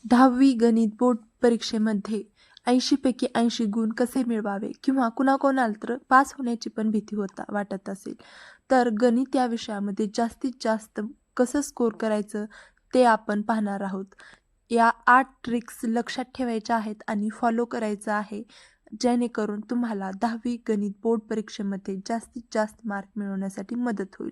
10वी गणित बोर्ड परीक्षेमध्ये 80 पैकी 80 गुण कसे मिळवावे किंवा कुणाकोणाला तर पास होण्याची पण भीती वाटत असेल, तर गणित या विषयामध्ये जास्तीत जास्त कसं स्कोर करायचं ते आपण पाहणार आहोत. या 8 ट्रिक्स लक्षात ठेवायच्या आहेत आणि फॉलो करायचं आहे, जेणेकरून तुम्हाला 10वी गणित बोर्ड परीक्षेमध्ये जास्तीत जास्त मार्क मिळवण्यासाठी मदत होईल.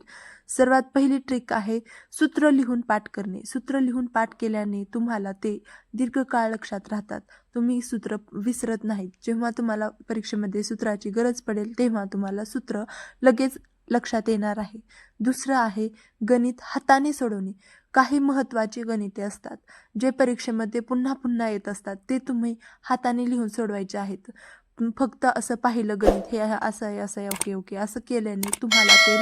सर्वात पहिली ट्रिक आहे सूत्र लिहून पाठ करणे. सूत्र लिहून पाठ केल्याने तुम्हाला ते दीर्घकाळ लक्षात राहतात. तुम्ही सूत्र विसरत नाहीत. जेव्हा तुम्हाला परीक्षेमध्ये सूत्राची गरज पडेल, तेव्हा तुम्हाला सूत्र लगेच लक्षात येणार आहे. दुसरं आहे गणित हाताने सोडवणे. काही महत्त्वाची गणिते असतात, जे परीक्षेमध्ये पुन्हा पुन्हा येत असतात. ते तुम्ही हाताने लिहून सोडवायचे आहेत. फक्त असं पाहिलं गणित हे असं आहे, असं आहे, ओके, ओके असं केल्याने तुम्हाला ते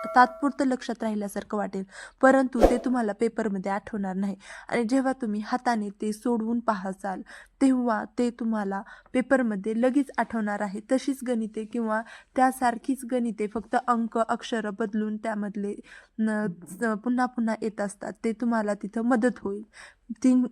तात्पुरतं लक्षात राहिल्यासारखं वाटेल, परंतु ते तुम्हाला पेपरमध्ये आठवणार नाही. आणि जेव्हा तुम्ही हाताने ते सोडवून पाहाल, तेव्हा ते तुम्हाला पेपरमध्ये लगेच आठवणार आहे. तशीच गणिते किंवा त्यासारखीच गणिते फक्त अंक, अक्षरं बदलून त्यामधले पुन्हा पुन्हा येत असतात. ते तुम्हाला तिथं मदत होईल.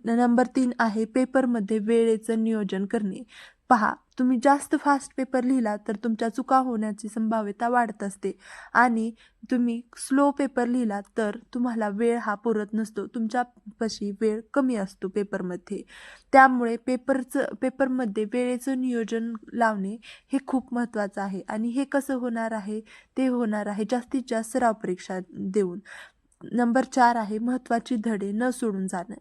नंबर 3 आहे पेपरमध्ये वेळेचं नियोजन करणे. पहा, तुम्ही जास्त फास्ट पेपर लिहिला तर तुमच्या चुका होण्याची संभाव्यता वाढत असते आणि तुम्ही स्लो पेपर लिहिला तर तुम्हाला वेळ हा पुरत नसतो. तुमच्यापाशी वेळ कमी असतो पेपरमध्ये. त्यामुळे पेपरमध्ये वेळेचं नियोजन लावणे हे खूप महत्त्वाचं आहे आणि हे कसं होणार आहे? ते होणार आहे जास्तीत जास्त सराव परीक्षा देऊन. नंबर 4 आहे महत्त्वाची धडे न सोडून जाणं.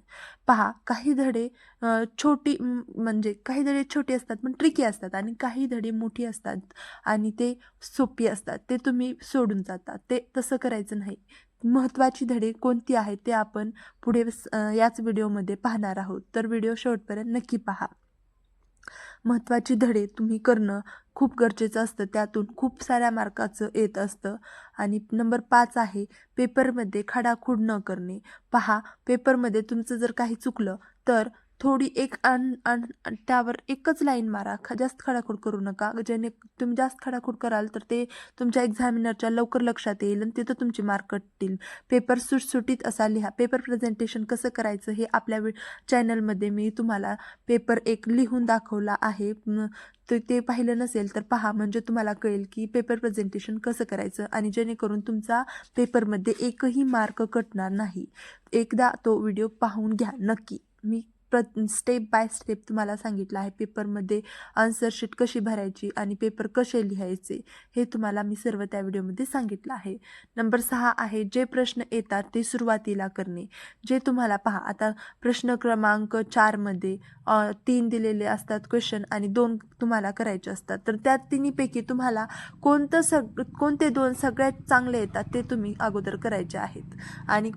पहा, काही धडे म्हणजे काही धडे छोटे असतात पण ट्रिकी असतात आणि काही धडे मोठी असतात आणि ते सोपी असतात. ते तुम्ही सोडून जाता. ते तसं करायचं नाही. महत्त्वाची धडे कोणती आहेत ते आपण पुढे याच व्हिडिओमध्ये पाहणार आहोत. तर व्हिडिओ शेवटपर्यंत नक्की पहा. महत्त्वाची धडे तुम्ही करणं खूप गरजेचं असतं. त्यातून खूप साऱ्या मार्काचं येत असतं. आणि नंबर 5 आहे पेपरमध्ये खाडाखोड न करणे. पहा, पेपरमध्ये तुमचं जर काही चुकलं तर थोडी एक त्यावर एकच लाईन मारा. जास्त खाडाखोड करू नका. जेणे तुम्ही जास्त खाडाखोड कराल तर ते तुमच्या एक्झामिनरच्या लवकर लक्षात येईल आणि तिथं तुमचे मार्क कटतील. पेपर सुटसुटीत असा लिहा. पेपर प्रेझेंटेशन कसं करायचं हे आपल्या चॅनलमध्ये मी तुम्हाला पेपर 1 लिहून दाखवला आहे. ते पाहिलं नसेल तर पहा, म्हणजे तुम्हाला कळेल की पेपर प्रेझेंटेशन कसं करायचं आणि जेणेकरून तुमचा पेपरमध्ये एकही मार्क कटणार नाही. एकदा तो व्हिडिओ पाहून घ्या नक्की. मी स्टेप बाय स्टेप तुम्हाला सांगितलं आहे. पेपरमध्ये आन्सर शीट कशी भरायची आणि पेपर कसे लिहायचे हे तुम्हाला मी सर्व त्या व्हिडिओमध्ये सांगितलं आहे. नंबर 6 आहे जे प्रश्न येतात ते सुरुवातीला करणे. जे तुम्हाला पहा, आता प्रश्न क्रमांक 4 मध्ये 3 दिलेले असतात क्वेश्चन आणि 2 तुम्हाला करायचे असतात. तर त्या तिन्हीपैकी तुम्हाला कोणते 2 सगळ्यात चांगले येतात ते तुम्ही अगोदर करायचे आहेत. आणि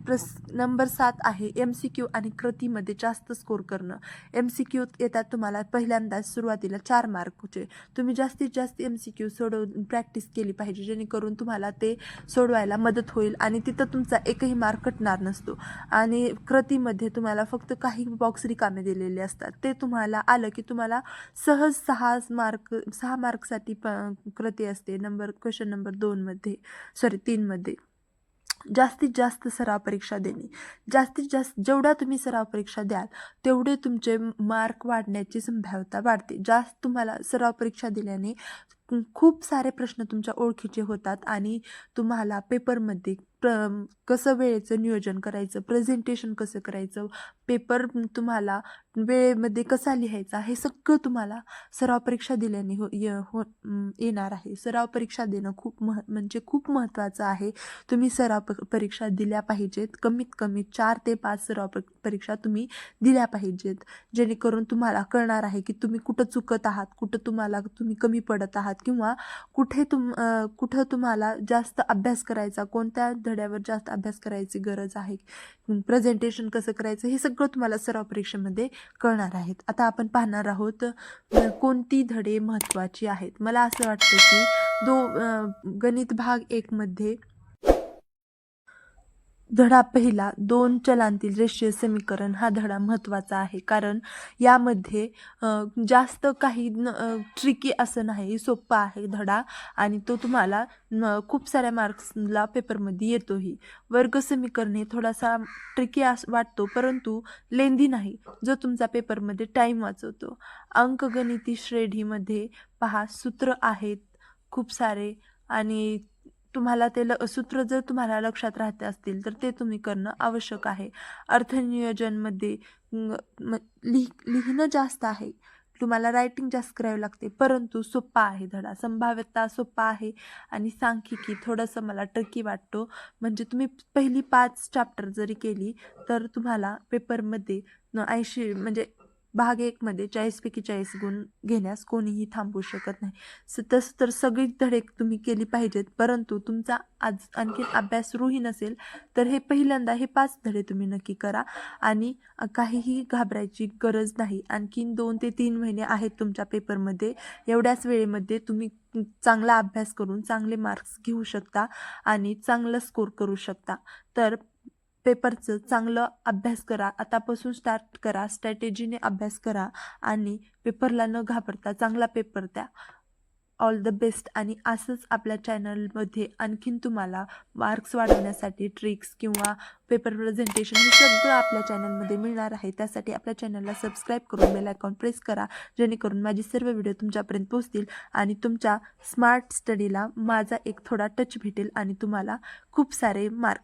नंबर 7 आहे MCQ आणि कृतीमध्ये जास्त स्कोर करणं. MCQ येतात तुम्हाला पहिल्यांदाच सुरुवातीला 4 मार्कचे. तुम्ही जास्तीत जास्त MCQ सोडवून प्रॅक्टिस केली पाहिजे, जेणेकरून तुम्हाला ते सोडवायला मदत होईल आणि तिथं तुमचा एकही मार्क कटणार नसतो. आणि कृतीमध्ये तुम्हाला फक्त काही बॉक्स रिकामे दिलेले असतात. ते तुम्हाला आलं की तुम्हाला सहज 6 मार्कसाठी कृती असते. क्वेश्चन नंबर 3 मध्ये. जास्तीत जास्त सराव परीक्षा देणे. जास्तीत जास्त जेवढ्या तुम्ही सराव परीक्षा द्याल, तेवढे तुमचे मार्क वाढण्याची संभाव्यता वाढते. जास्त तुम्हाला सराव परीक्षा दिल्याने खूप सारे प्रश्न तुमच्या ओळखीचे होतात आणि तुम्हाला पेपरमध्ये कसं वेळेचं नियोजन करायचं, प्रेझेंटेशन कसं करायचं, पेपर तुम्हाला वेळेमध्ये कसा लिहायचा, हे सगळं तुम्हाला सराव परीक्षा दिल्याने येणार आहे. सराव परीक्षा देणं म्हणजे खूप महत्त्वाचं आहे. तुम्ही सराव परीक्षा दिल्या पाहिजेत. कमीत कमी 4 ते 5 सराव परीक्षा तुम्ही दिल्या पाहिजेत, जेणेकरून तुम्हाला कळणार आहे की तुम्ही कुठं चुकत आहात, कुठं तुम्ही कमी पडत आहात किंवा कुठं तुम्हाला जास्त अभ्यास करायचा, कोणत्या धड्यावर जास्त अभ्यास करायची गरज आहे, प्रेझेंटेशन कसं करायचं, हे सगळं तुम्हाला सराव परीक्षेमध्ये कळणार आहेत. आता आपण पाहणार आहोत कोणती धडे महत्त्वाची आहेत. मला असं वाटतं की गणित भाग 1 मध्ये धडा पहिला 2 चलांतील रेषीय समीकरण हा धडा महत्त्वाचा आहे. कारण यामध्ये जास्त काही ट्रिकी असं नाही, सोप्पा आहे धडा आणि तो तुम्हाला खूप साऱ्या मार्क्सला पेपरमध्ये येतोही. वर्ग समीकरण हे थोडासा ट्रिकी वाटतो, परंतु लेंदी नाही, जो तुमचा पेपरमध्ये टाईम वाचवतो. अंकगणिती श्रेणीमध्ये पहा सूत्र आहेत खूप सारे आणि तुम्हाला ते सूत्र जर तुम्हाला लक्षात राहते असतील तर ते तुम्ही करणं आवश्यक आहे. अर्थनियोजनमध्ये लिहिणं जास्त आहे, तुम्हाला रायटिंग जास्त करावी लागते, परंतु सोप्पा आहे धडा. संभाव्यता सोप्पा आहे आणि सांख्यिकी थोडंसं मला ट्रिकी वाटतो. म्हणजे तुम्ही पहिली 5 चॅप्टर जरी केली तर तुम्हाला पेपरमध्ये 80 म्हणजे भाग 1 मध्ये 40 पैकी 40 गुण घेण्यास कोणीही थांबवू शकत नाही. तसं तर सगळीच धडे तुम्ही केली पाहिजेत, परंतु तुमचा आज आणखीन अभ्यास सुरूही नसेल तर हे पहिल्यांदा हे 5 धडे तुम्ही नक्की करा आणि काहीही घाबरायची गरज नाही. आणखीन 2 ते 3 महिने आहेत तुमच्या पेपरमध्ये. एवढ्याच वेळेमध्ये तुम्ही चांगला अभ्यास करून चांगले मार्क्स घेऊ शकता आणि चांगलं स्कोर करू शकता. तर पेपरचं चांगलं अभ्यास करा, आतापासून स्टार्ट करा, स्ट्रॅटेजीने अभ्यास करा आणि पेपरला न घाबरता चांगला पेपर द्या. All the best. आणि असंच आपल्या चॅनलमध्ये आणखीन तुम्हाला मार्क्स वाढवण्यासाठी ट्रिक्स किंवा पेपर प्रेझेंटेशन हे सगळं आपल्या चॅनलमध्ये मिळणार आहे. त्यासाठी आपल्या चॅनलला सबस्क्राईब करून बेल आयकॉन प्रेस करा, जेणेकरून माझी सर्व व्हिडिओ तुमच्यापर्यंत पोहोचतील आणि तुमच्या स्मार्ट स्टडीला माझा एक थोडा टच भेटेल आणि तुम्हाला खूप सारे मार्क